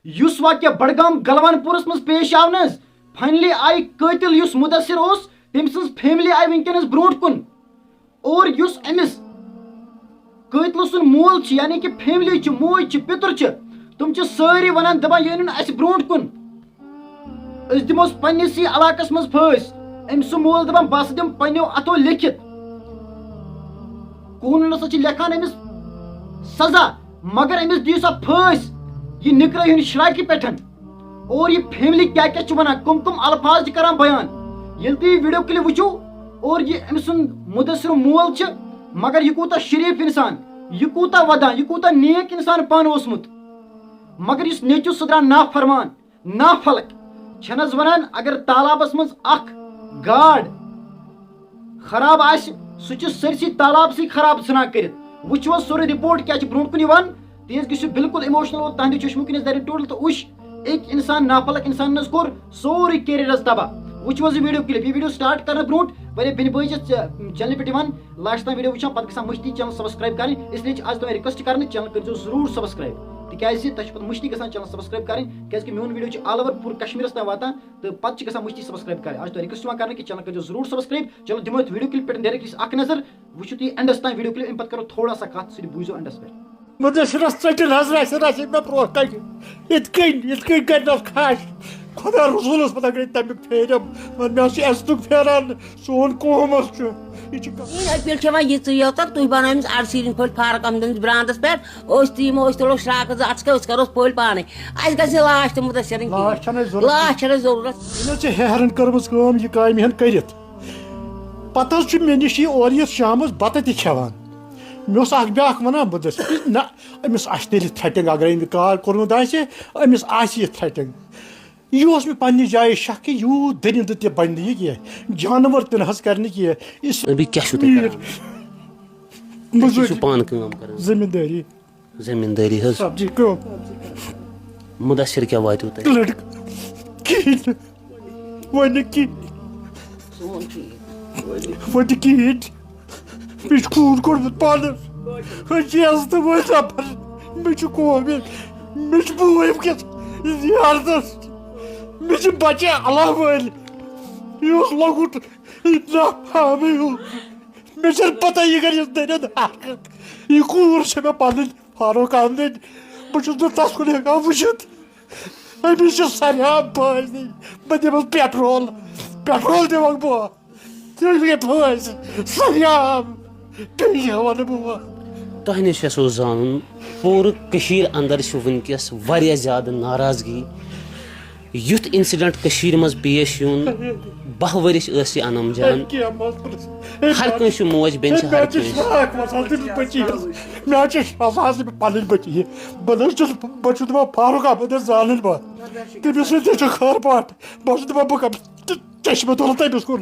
یس واقعہ بڈگام گلوان پورس مز پیش آو نز فائنلی آئی قاتل یس مدثر اس تم سن فیملی آئی ونکس برونٹ کن اور یس امس قاتل سن مول یعنی کہ فیملی موج پتر تم ساری ونان دپان یہ اس برونٹ کن اس دموس پنسی علاقس مز پھس ام سہ مول دپان بس دم پنو اتو لکھت قانون ہسا لکھان امس سزا مگر امس دیو سا پھس یہ نکرو ہن شراکی پٹھن اور یہ فیملی کیا ونان کم کم الفاظ کران بیان یل تھی ویڈیو کلپ وچو اور یہ ام سن مدثر مول مگر یہ کوتا شریف انسان یہ کوتا ودان یہ کوتا نیک انسان پان اوسمت مگر اس نیچو سدران نا فرمان نا فلک چھنس ونان اگر تالابس مز اخ گاڈ خراب آس سہ سرسی تالاب سی خراب ژھنان کرت وچو سورے رپورٹ کیا برونٹ کن یوان تیز گژھو بالکل ایموشنل اور تہندِ چشمو کنس درِ ٹوٹل تو وش ایک انسان نافلک انسان نس کور سوری کیریئر تباہ وچو یہ ویڈیو کلپ یہ ویڈیو سٹارٹ کرنے برونٹ واریاہ بن بٲیِس چینل پہ لاسٹ تام ویڈیو وچان پتہ گژھان مشتی چینل سبسکرائب کریں اس لیے آج تمہیں ریکویسٹ کرنے چینل کرو ضرور سبسکرائب تکیازِ تہ پتہ مشتی گژھان چینل سبسکرائب کریں کیازکہ میون ویڈیو آل اوور پور کشمیرس تام واتان تو پتہ گژھان مشتی سبسکرائب کریں آج تمہیں ریکویسٹ کرنے کہ چینل کرو ضرور سبسکرائب چلو دمو ویڈیو کلپ پہ ڈائریکٹلی اک نظر وچو تھی اینڈس تام ویڈیو کلپ ام پتہ کرو تھوڑا سا کت سہ بوزو اینڈس پہ مدثرس ژٹن حض راشد مے برو کن ات کن کرنس کھاش خدا رسولس پتہ گئی تمیک پھیرم مے عزتک پھیران سون قوم اپیل چھ یہ یوتک تھی بنو اڑ سیرین پھل فارق احمد برانڈس پہ تمو تلو شراک زٹ کرو پھل پانے اس گھس لاش تو مدثر لاش چھ ضرورت ہیرن کرمز یہ کام ہن کرت پتہ مے نش اور یہ شامس بتہ تہ کھیوان مے اخ بیاکھ ونان بدس نہ امس تیل تھریٹنگ اگر ام کال کورمت امس یہ تھریٹنگ یہ مے پنہ جائے شک کہ یوت درند تہ بن یہ کی جانور تہ نہ کر زمینداری زمینداری حظ سبزی کم مدثر کیا واتو تہ لڑکہ کہین ون کہین مے خون کورمت پانس عزت وول نفر مے قوم مے بوے ونکس زیارتس مے بچہ اللہ ول یہ لۄکُٹ نافہمی مے پتہ یہ کر درد یہ کوٗر چھ مے پنٕنۍ فاروق احمد بہٕ چھُس نہٕ تس کُن ہٮ۪کان وٕچھِتھ أمِس چھِ سریام پھٲسۍ دِنۍ بہٕ دِمس پیٹرول دِمکھ بہٕ تیٚلہِ گٔے پھٲسۍ سریام بیٚیہِ ونہٕ بہٕ تہ نش یژھو زانُن پوٗرٕ کٔشیٖر اندر چھِ وٕنکٮ۪س واریاہ زیادٕ ناراضگی یُتھ انسیڈنٹ کٔشیٖرِ منٛز پیش یُن 12 ؤرِش ٲس یہِ انم جان ہر کٲنٛسہِ موج بیٚنہِ چھِ ہر کٲنٛسہِ مےٚ چھِ پنٕنۍ بٔچی بہٕ چھُس دپان فاروق احمد زانٕنۍ بہٕ تٔمِس سۭتۍ تہِ چھُ خٲر پاٹ بہٕ چھُس دپان بہٕ کَرٕ چشمہٕ تُلہٕ تٔمِس کُن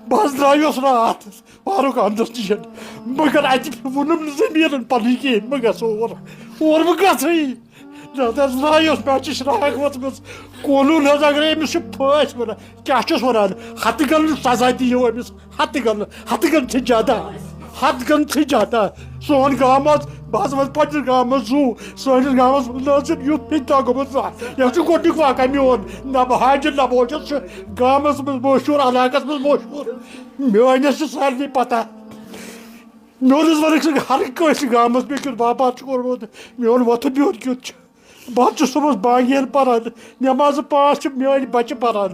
بہٕ حظ درٛایوس راتھ فاروق احمدس نِش مگر اتہِ ووٚنُم نہٕ زمیٖنن پنٕنۍ کِہیٖنۍ بہٕ گژھٕ اور بہٕ گژھٕے نتہٕ حظ درٛایوس مےٚ چھِ شراک وٲژمٕژ قونوٗن حظ اگرے أمِس چھُ پھٲسۍ ونان کیٛاہ چھُس ونان ہتہٕ گنہٕ سزا دِیِو أمِس ہتہٕ گنہٕ چھِ جادہ سون گام حظ بہٕ حظ وَنہٕ پنٛنِس گامس زوٗ سٲنِس گامس منٛز نہ حظ چھُنہٕ یُتھ پِنٛتا گوٚمُت زانٛہہ یہِ چھُ گۄڈنیُک واقعہ میون نبہٕ حاجہِ نبوجس چھُ گامس منٛز مشہوٗر علاقس منٛز مشہوٗر میٲنِس چھِ سارنٕے پتہ میونس ونکھ ژٕ ہر کٲنٛسہِ گامس مےٚ کیُتھ باپار چھُ کوٚرمُت میون وۄتھُن بِہُن کیُتھ چھُ بہٕ حظ چھُس صُبحس بانگین پران نٮ۪مازٕ 5 چھِ میٲنۍ بچہِ پران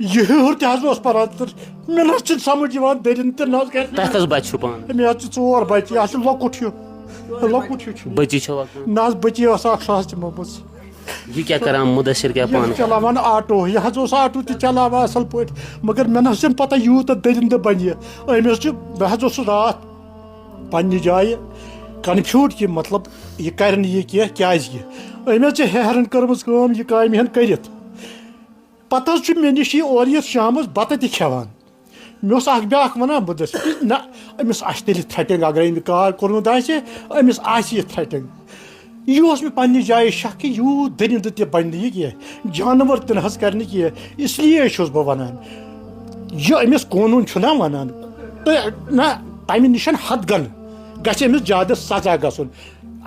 یہ ہیوٚر تہِ حظ اوس پران تہٕ مےٚ نہ حظ چھُنہٕ سمجھ یِوان دٔرِنۍ تہِ نہ حظ کرِ تۄہہِ کٔژ بچہِ چھُو پانہٕ مےٚ حظ چھِ 4 بچہِ یہِ حظ چھُ لۄکُٹ ہیوٗ چھُ بچی چھوا نہ حظ بچی ٲس اکھ سۄ حظ دِمٲمٕژ یہ کیا کران مدثر کیا پانہٕ چلاوان آٹو یہ حظ اوس آٹو تہِ چلاوان اصل پٲٹھۍ مگر مےٚ نہ حظ چھنہٕ پتہ یوٗتاہ دٔرِنٛدٕ بنہِ یہِ أمِس چھُ بہٕ حظ اوسُس راتھ پننہِ جایہِ کنفیوٗڈ کہِ مطلب یہِ کرِ نہٕ یہِ کینٛہہ کیازِ أمۍ حظ چھِ ہیرن کٔرمٕژ کٲم یہِ کامہِ ہن کٔرِتھ پتہٕ حظ چھُ مےٚ نِش اور یہِ شامس بتہ تہِ کھیوان مے اکھ بیاکھ ونان بدس نہ امس تیٚلہِ تھریٹنگ اگر ام کال کورمت امس یہ تھریٹنگ یہ مے پنہ جائے شک کہ یوت درند تہ بن یہ کی جانور تہ نہ کر اس لیے چھس بہ ونان یہ امس قانون چھنا ونان تو نہ تمہ نش حد گن گژھِ أمِس زیادٕ سزا گژھُن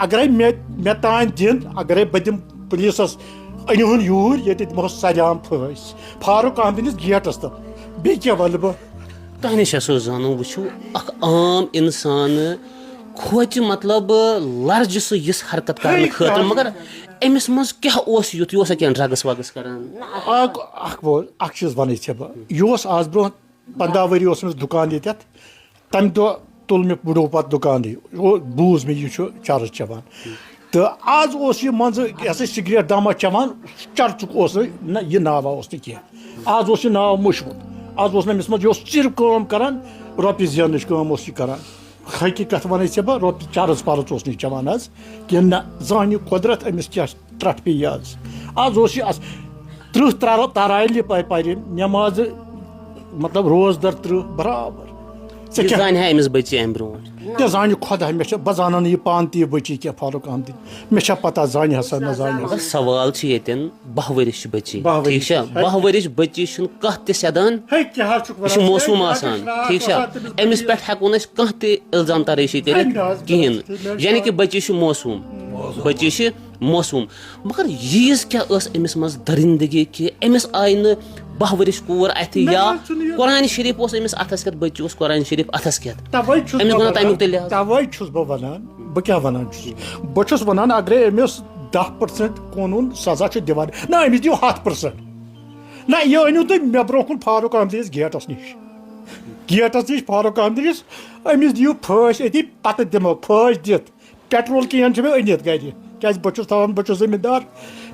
اگرے مےٚ تانۍ دِن اگرے بہٕ دِمہٕ پُلیٖسَس أنۍہُن یوٗرۍ ییٚتہِ دِمہوس سجام پھٲسۍ فاروق احمدِنِس گیٹَس تہٕ بیٚیہِ کیٛاہ وَنہٕ بہٕ تۄہہِ نِش آسو زانُن وٕچھو اکھ عام اِنسان کھوژِ مطلب لرزِ سُہ یِژھ حرکت کرنہٕ خٲطرٕ مگر أمِس منٛز کیٛاہ اوس یُتھ یہِ اوسا کینٛہہ ڈرٛگٕس وگٕس کران اکھ چیٖز وَنٕے ژےٚ بہٕ یہِ اوس آز برونٛہہ 15 ؤری اوس أمِس دُکان ییٚتٮ۪تھ تَمہِ دۄہ تُل مےٚ بٕڈو پَتہٕ دُکانٕے بوٗز مےٚ یہِ چھُ چرٕس چٮ۪وان تہٕ آز اوس یہِ منٛزٕ یہِ ہسا سِگریٹ دامہ چٮ۪وان چرچُک اوس نہٕ یہِ ناوا اوس نہٕ کینٛہہ آز اوس یہِ ناو مُشمُت آز اوس نہٕ أمِس منٛز یہِ اوس صرف کٲم کران رۄپیہِ زینٕچ کٲم اوس یہِ کران حقیٖقت وَنَے ژےٚ بہٕ رۄپیہِ چرٕس پرٕس اوس نہٕ یہِ چٮ۪وان حظ کینٛہہ نہ زانہِ قۄدرت أمِس کیٛاہ ترٛٹھ پیٚیہِ آز اوس یہِ 30 ترایلہِ پَرِ نٮ۪مازٕ مطلب روزدر 30 برابر یہِ زانہِ ہا أمِس بٔچی اَمہِ برونٛٹھ تہِ زانہِ خۄدا مےٚ چھِ بہٕ زانان یہِ پانہٕ تہِ یہِ بٔچی کینٛہہ فاروق احمدٕنۍ مےٚ چھا پتہ زانہِ ہسا نہ زانہِ مگر سوال چھُ ییٚتٮ۪ن 12 ؤرِش چھِ بٔچی ٹھیٖک چھا 12 ؤرِش بٔچی چھُنہٕ کانٛہہ تہِ سیدان یہِ چھُ موسوٗم آسان ٹھیٖک چھا أمِس پٮ۪ٹھ ہٮ۪کو نہٕ أسۍ کانٛہہ تہِ اِلزام ترٲشی کٔرِتھ کِہیٖنۍ نہٕ یعنی کہِ بٔچی چھِ موسوٗم مگر ییٖژ کیٛاہ ٲس أمِس منٛز درندگی کہِ أمِس آیہِ نہٕ 12 ؤرِش کوٗر اَتھِ یا قۄرانہِ شریٖف اوس أمِس اَتھس کٮ۪تھ بٔچی اوس قۄرانہِ شریٖف اَتھس کٮ۪تھ أمِس گوٚو نہٕ تَمیُک تہِ لحاظ تَوَے چھُس بہٕ وَنان بہٕ کیٛاہ وَنان چھُس بہٕ چھُس وَنان اگرے أمِس 10% قونوٗن سزا چھُ دِوان نہ أمِس دِیِو 100% نہ یہِ أنِو تُہۍ مےٚ برونٛہہ کُن فاروق احمدِنِس گیٹَس نِش فاروق احمدِنِس أمِس دِیِو پھٲسۍ أتی پَتہٕ دِمو پھٲسۍ دِتھ پیٹرول کین چھُ مےٚ أنِتھ گرِ کیٛازِ بہٕ چھُس تھاوان بہٕ چھُس زٔمیٖندار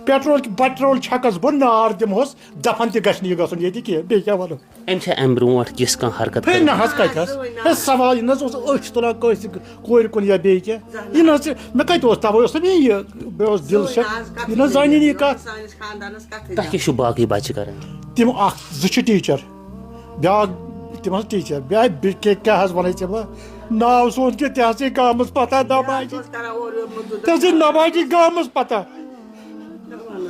پیٹرول چھَکَس بہٕ نار دِمہوس دَفن تہِ گژھِ نہٕ یہِ گژھُن ییٚتہِ کینٛہہ بیٚیہِ کیٛاہ وَنو أمۍ چھا اَمہِ برونٛٹھ یِژھ کانٛہہ حرکت ہے نہ حظ کَتہِ حظ سوال یہِ نہ حظ اوس أچھ تُلان کٲنٛسہِ کورِ کُن یا بیٚیہِ کینٛہہ یہِ نہ حظ مےٚ کَتہِ اوس تَوَے اوس نہ مےٚ یہِ بیٚیہِ اوس دِل شک یہِ نہ حظ زانہِ نہٕ یہِ کَتھ تۄہہِ کیٛاہ چھُو باقٕے بچہِ کران تِم 2 چھِ ٹیٖچر بیٛاکھ تِم حظ ٹیٖچر بیٛاکھ کیٛاہ حظ وَنَے ژےٚ بہٕ ناو سون کہِ تہِ ہسا گامَس پتہ نماجہِ تہِ ہسا نماجہِ گامَس پتہ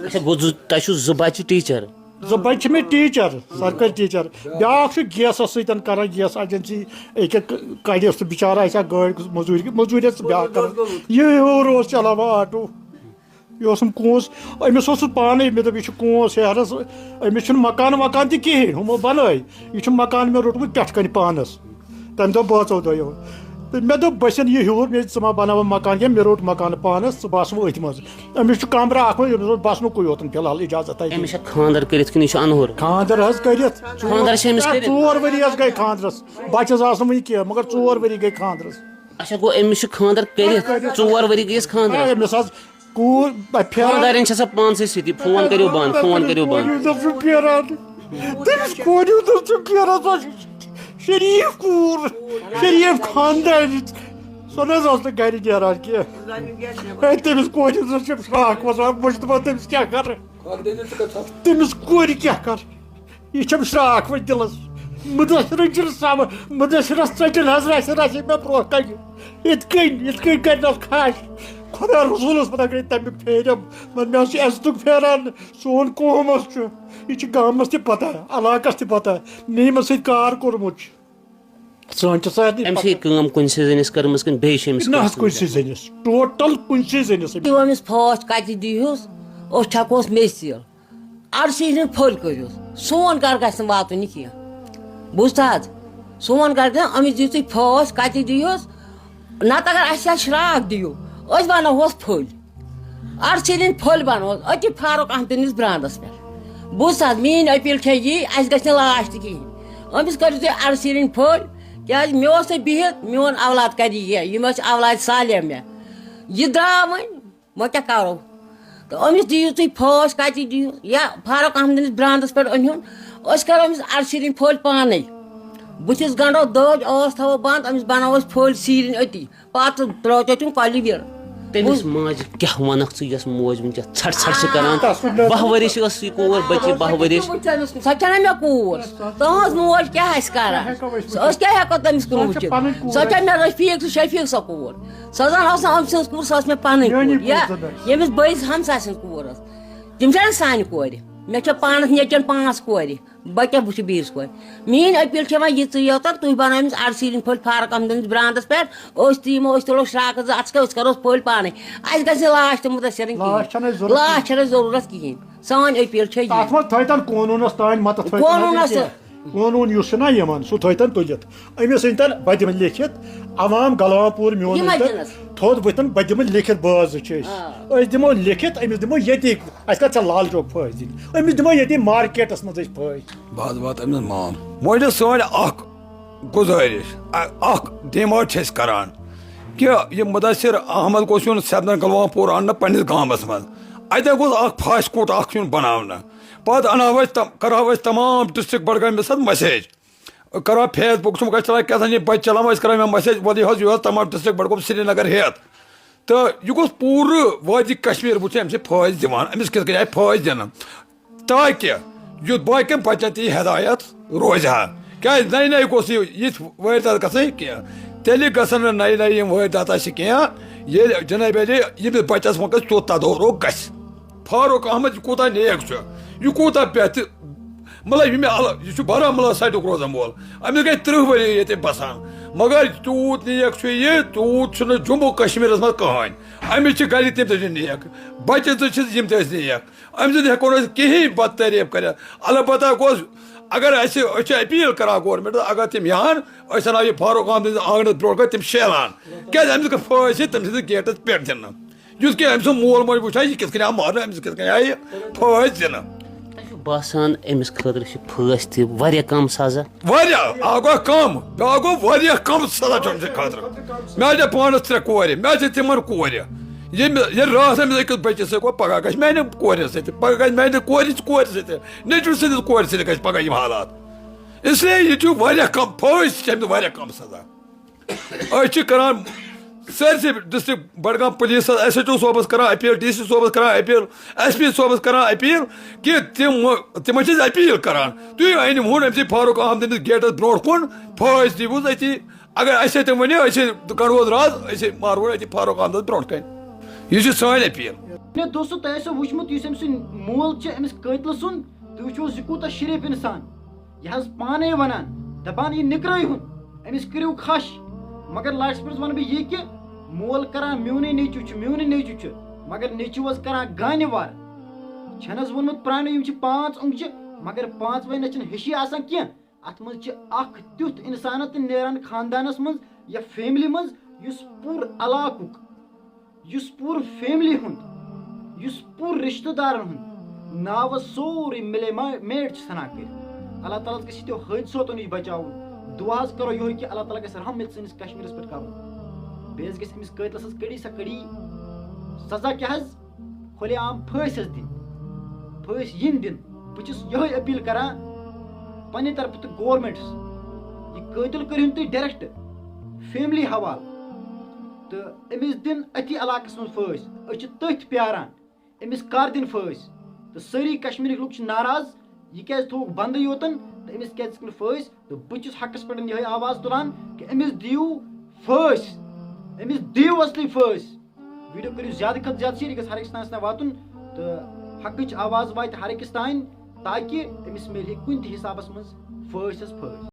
اچھا گوٚو تۄہہِ چھُو 2 بچہِ ٹیٖچر 2 بچہِ چھِ مےٚ ٹیٖچر سرکٲرۍ ٹیٖچر بیٛاکھ چھُ گیسَس سۭتۍ کران گیس ایجنسی أکیٛاہ کَڑِ سُہ بِچارٕ آسہِ ہا گٲڑۍ موٚزوٗرۍ ٲس بیٛاکھ کران یہِ ہیوٚر اوس چلاوان آٹوٗ یہِ اوسُم کوٗس أمِس اوس سُہ پانے مےٚ دوٚپ یہِ چھُ کوٗس ہیرس أمِس چھُنہٕ مکان تہِ کِہینۍ ہُمو بنٲے یہِ چھُ مکان مےٚ روٚٹمُت پٮ۪ٹھٕ کَنہِ پانس تَمہِ دۄہ 2 دۄہو تہٕ مےٚ دوٚپ بہٕ چھَس یہِ ہیوٚر مےٚ ژٕ ما بناوان مکان کینٛہہ مےٚ روٚٹ مکانہٕ پانس ژٕ بَسہٕ أتھۍ منٛز أمِس چھُ کمرٕ اکھ أمِس اوس بَسنُکُے یوتن فِلحال اِجازت أمِس چھا خانٛدر کٔرِتھ کِنہٕ یہِ چھُ اَنہُر خانٛدر حظ کٔرِتھ 4 ؤری حظ گٔے خانٛدرس بچس آسنہٕ وُنہِ کینٛہہ مگر 4 ؤری گٔے خانٛدرس اچھا گوٚو أمِس چھُ خانٛدر کٔرِتھ 4 ؤری گٔیَس خانٛدر أمِس حظ کوٗر خانٛدارٮ۪ن چھِ آسان پانسٕے سۭتی فون کٔرِو بنٛد تٔمِس کورِ چھُ پھیران شریٖف کوٗر شریٖف خانٛدارِ سۄ نہ حظ ٲس نہٕ گرِ نیران کینٛہہ تٔمِس کورِ چھِ شراکھ وسان بہٕ چھُس دَپان تٔمِس کیٛاہ کَرٕ تٔمِس کورِ کیٛاہ کَرٕ یہِ چھَم شراکھ وۄنۍ دِلس مُدثرن چھُنہٕ سَمجھ مُدثرس ژٔٹِنۍ حظ رَژھِ مےٚ برونٛہہ کَنہِ یِتھ کٔنۍ کَرنَس کھَش خۄدا رسوٗلَس پتہ گٔے تَمیُک پھیرم مےٚ حظ چھُ عزتُک پھیران سون قوم حظ چھُ یہِ چھُ گامَس تہِ پتہ علاقس تہِ پتہ مےٚ یِمن سۭتۍ کار کوٚرمُت چھُ سٲنۍ چھِ سارنٕے أمۍ چھِ یہِ کٲم کُنسٕے زٔنِس کٔرمٕژ کِنہٕ بیٚیہِ چھِ أمِس نہ حظ کُنسٕے زٔنِس ٹوٹل کُنسٕے زٔنِس دِیِو أمِس پھٲسۍ کَتہِ دِیٖہوٗس أسۍ چھَکوس میٚژِ تیٖل اَرسٕے ہِنٛدۍ پھٔلۍ کٔرِوُس سون گرٕ گژھِ نہٕ واتُن یہِ کینٛہہ بوٗزتھٕ حظ سون گرٕ گژھِ أمِس دِیِو تُہۍ پھٲسۍ کَتہِ دِیٖہوٗس نتہٕ اگر اَسہِ حظ شراکھ دِیِو أسۍ بناوہوس پھٔلۍ اَرسٕے ہِنٛدۍ پھٔلۍ بناوہوس أتی فاروق احمدِنِس برانٛدس پٮ۪ٹھ بوٗزتھٕ حظ میٛٲنۍ أپیٖل چھےٚ یی اَسہِ گژھِ نہٕ لاش تہِ کِہیٖنۍ أمِس کٔرِو تُہۍ اَرسٕے ہِنٛدۍ پھٔلۍ کیٛازِ مےٚ اوس نہٕ بِہِتھ میون اولاد کَرِ یہِ یِم ٲسۍ اولاد سالم مےٚ یہِ درٛاو وۄنۍ وۄنۍ کیٛاہ کَرو تہٕ أمِس دِیِو تُہۍ پھٲسۍ کَتہِ دِیِو یا فاروق احمدِنِس برانٛدَس پٮ۪ٹھ أنۍہُن أسۍ کَرو أمِس اَرسٕے ہِنٛدۍ پھٔلۍ پانَے بٕتھِس گنٛڈو دٔج ٲس تھاوو بنٛد أمِس بناوو أسۍ پھٔلۍ سیٖرِنۍ أتی پَتہٕ ترٛٲوتو تِم کۄلہِ وِر تٔمِس ماجہِ کیٛاہ وَنکھ ژٕ یۄس موج وٕنکٮ۪س ژھٹ چھِ کران 12 ؤرِش ٲس یہِ کوٗر بٔچی 12 ؤرِش سۄ چھَنہ مےٚ کوٗر تٕہٕنٛز موج کیٛاہ آسہِ کران أسۍ کیٛاہ ہٮ۪کو تٔمِس کُن وٕچھِتھ سۄ چھےٚ مےٚ رفیٖق تہٕ شفیٖق سۄ کوٗر سۄ زن ٲس نہٕ أمۍ سٕنٛز کوٗر سۄ ٲس مےٚ پنٕنۍ کوٗر یا ییٚمِس بٲیِس ہمساے سٕنٛز کوٗر ٲس تِم چھَنہ سانہِ کورِ مے پانس نیچن 5 کورِ بہ کیٛاہ وٕچھِ بیٚیِس کورِ میٛٲنۍ أپیٖل چھِ وۄنۍ یِژٕے یوت تُہۍ بنٲیِو أمِس اَرسیٖرِن پھٔلۍ فاروق احمدٕنِس برانڈس پٮ۪ٹھ أسۍ تہِ یِمو أسۍ تُلو شراکت 2 اَژٕ أسۍ کَروس پھٔلۍ پانے اَسہِ گژھِ نہٕ لاش تہِ مُدثِرٕنۍ کِہیٖنۍ لاش چھَنہٕ اَسہِ ضروٗرت کِہیٖنۍ سٲنۍ أپیٖل چھےٚ یہِ اتھ منٛز تھٲیتن قونوٗنس تانۍ متہٕ قونوٗنس قونوٗن یُس چھُنہ یِمن سُہ تھٲیتن تُلِتھ أمِس أنۍتن بہٕ دِمہٕ لیکھِتھ عوام گلوان پوٗر میون تھوٚد بٕتھن بہٕ دِمہٕ لیکھِتھ بٲژ زٕ چھِ أسۍ دِمو لیکھِتھ أمِس دِمو ییٚتی اَسہِ کَتھ ژےٚ لال چوک پھٲسۍ دِنۍ أمِس دِمو ییٚتی مارکیٹس منٛز أسۍ پھٲسۍ بہٕ حظ واتہٕ أمِس مان وۄنۍ چھِ سٲنۍ اکھ گُزٲرِش اکھ ڈِمانڈ چھِ أسۍ کران کہِ یہِ مُدثِر احمد گوٚژھ یُن سیدنا گلوان پوٗر اننہٕ پننِس گامس منٛز اتٮ۪ن گوٚژھ اکھ فاش کوٹ اکھ یُن بناونہٕ پتہٕ انہو أسۍ کرہو أسۍ تمام ڈسٹرک بڈگٲمِس حظ مسیج کرو فیس بُک چھُم گژھِ چلاوان کیٛاہ تھام یہِ بچہِ چلاوان أسۍ کرو مےٚ مسیج وۄنۍ حظ یہِ حظ تمام ڈسٹرک بڈگوم سرینگر ہٮ۪تھ تہٕ یہِ گوٚژھ پوٗرٕ وادی کشمیٖر وٕچھُن أمِس چھِ فٲیِدٕ دِوان أمِس کِتھ کٔنۍ آیہِ فٲیِدٕ دِنہٕ تاکہِ یُتھ باقین بچن تہِ یہِ ہدایت روزِ ہا کیٛازِ نَیہِ نَیہِ گوٚژھ یہِ یِتھۍ وٲرۍدات گژھٕنۍ کینٛہہ تیٚلہِ گژھن نہٕ نَیہِ نَیہِ یِم وٲرۍدات اَسہِ کینٛہہ ییٚلہِ جنابِ علی ییٚمِس بچس وۄنۍ گژھِ تیُتھ تدورُک گژھِ فاروق احمد یہِ کوٗتاہ نیک چھُ یہِ کوٗتاہ پٮ۪تھ مطلب یہِ چھُ بارہمولہ سایڈُک روزان وول أمِس گٔے 30 ؤری ییٚتہِ بسان مگر تیوٗت نیک چھُ یہِ تیوٗت چھُنہٕ جموں کشمیٖرس منٛز کٕہٕنۍ أمِس چھِ گرِ تِم تہِ چھِ نیک بچہِ تہِ چھِ یِم تہِ ٲسۍ نیک أمۍ سۭتۍ ہٮ۪کو نہٕ أسۍ کِہینۍ بد تعریٖف کٔرِتھ البتہ گوٚژھ اگر أسۍ چھِ اپیٖل کران گورمینٹس اگر تِم یِہن أسۍ انو یہِ فاروق احمدٕنِس آنگنس برونٛٹھ کَنۍ تِم شیران کیٛازِ أمِس گٔے فٲصی تٔمۍ سٕنٛدِس گیٹس پٮ۪ٹھ دِنہٕ یُتھ کہِ أمۍ سُنٛد مول موج وٕچھان یہِ کِتھ کٔنۍ آو مارنہٕ أمِس کِتھ کٔنۍ آیہِ فٲصۍ دِنہٕ باسان أمِس خٲطرٕ چھِ پھٲسۍ تہِ واریاہ کم سزا واریاہ اکھ گوٚو کم بیٛاکھ گوٚو واریاہ کم سزا چھُ أمۍ سٕنٛدِ خٲطرٕ مےٚ حظ چھِ پانس 3 کورِ مےٚ حظ چھِ تِمن کورِ ییٚلہِ راتھ أمِس أکِس بٔچِس سۭتۍ گوٚو پگاہ گژھِ میانہِ کورِ سۭتۍ پگاہ گژھِ میانہِ کورِ سۭتۍ نیٚچوِ سٕنٛدِس کورِ سۭتۍ گژھِ پگاہ یِم حالات اسلیے یہِ چھُ واریاہ کم فٲصۍ چھِ أمِس واریاہ کم سزا أسۍ چھِ کران سٲرسٕے ڈسٹرک بڈگام پُلیٖسس ایس ایچ او صٲبس کران اپیٖل ڈی سی صٲبس کران اپیٖل ایس پی صٲبس کران اپیٖل کہِ تِمن چھِ أسۍ اپیٖل کران تُہۍ أنۍہُن أمۍ سٕے فاروق احمدٕنِس گیٹس برونٛٹھ کُن فٲصۍ دیٖہوٗس أتی اگر اَسہِ تِم ؤنِو أسۍ کڑہوس راز أسۍ مارہون أتی فاروق احمدس برونٛٹھ کَنۍ یہِ چھِ سٲنۍ اپیٖل دوستو تۄہہِ آسیو وٕچھمُت یُس أمۍ سُنٛد مول چھُ أمِس قٲتلہٕ سُنٛد تُہۍ وٕچھو یہِ کوٗتاہ شریٖف اِنسان یہِ حظ پانے ونان دپان یہِ نِکرٲیہُن أمِس کٔرِو کھش مگر لاسٹس پٮ۪ٹھ ونہٕ بہٕ یہِ کہِ مول کران میونٕے نیٚچوٗ چھُ مگر نیٚچوٗ حظ کران گانہِ وار چھنہٕ حظ ووٚنمُت پرانیو یِم چھِ 5 اونٛگجہِ مگر 5وَے نہ چھِنہٕ ہِشی آسان کینٛہہ اتھ منٛز چھِ اکھ تیُتھ اِنسانا تہِ نیران خاندانس منٛز یا فیملی منٛز یُس پوٗرٕ علاقُک یُس پوٗرٕ فیملی ہُنٛد یُس پوٗرٕ رِشتہٕ دارن ہُنٛد ناو حظ سورُے مِلے میٹ چھِ ژھٕنان کٔرِتھ اللہ تعالیٰ ہس گژھِ یِتھیو حٲدثاتو نِش بچاوُن دُعا حظ کرو یِہوے کہِ اللہ تعالیٰ گژھِ رحم ییٚتہِ سٲنِس کشمیٖرس پٮ۪ٹھ کرُن بیٚیہِ حظ گژھِ أمِس قٲتلس حظ کٔڑی سا کٔڑی سزا کیٛاہ حظ کھُلے عام پھٲسۍ حظ دِنۍ پھٲسۍ یِنۍ دِنہٕ بہٕ چھُس یِہوے اپیٖل کران پننہِ طرفہٕ تہٕ گورمینٹس یہِ قٲتل کٔرۍہُن تُہۍ ڈایریکٹ فیملی حوالہٕ تہٕ أمِس دِنۍ أتھی علاقس منٛز پھٲسۍ أسۍ چھِ تٔتھۍ پیاران أمِس کر دِنۍ پھٲسۍ تہٕ سٲری کشمیٖرٕکۍ لُکھ چھِ ناراض یہِ کیازِ تھووُکھ بنٛدٕے یوتن تہٕ أمِس کیازِ دِژٕکھ نہٕ پھٲسۍ تہٕ بہٕ چھُس حقس پٮ۪ٹھ یِہوے آواز تُلان کہِ أمِس دِیِو پھٲسۍ أمِس دِیِو اصلی پھٲسۍ ویٖڈیو کٔرِو زیادٕ کھۄتہٕ زیادٕ شیر یہِ گژھِ ہر أکِس تانۍ واتُن تہٕ حقٕچ آواز واتہِ ہر أکِس تانۍ تاکہِ أمِس مِلہِ کُنہِ تہِ حِسابس منٛز پھٲسۍ حظ پھٲسۍ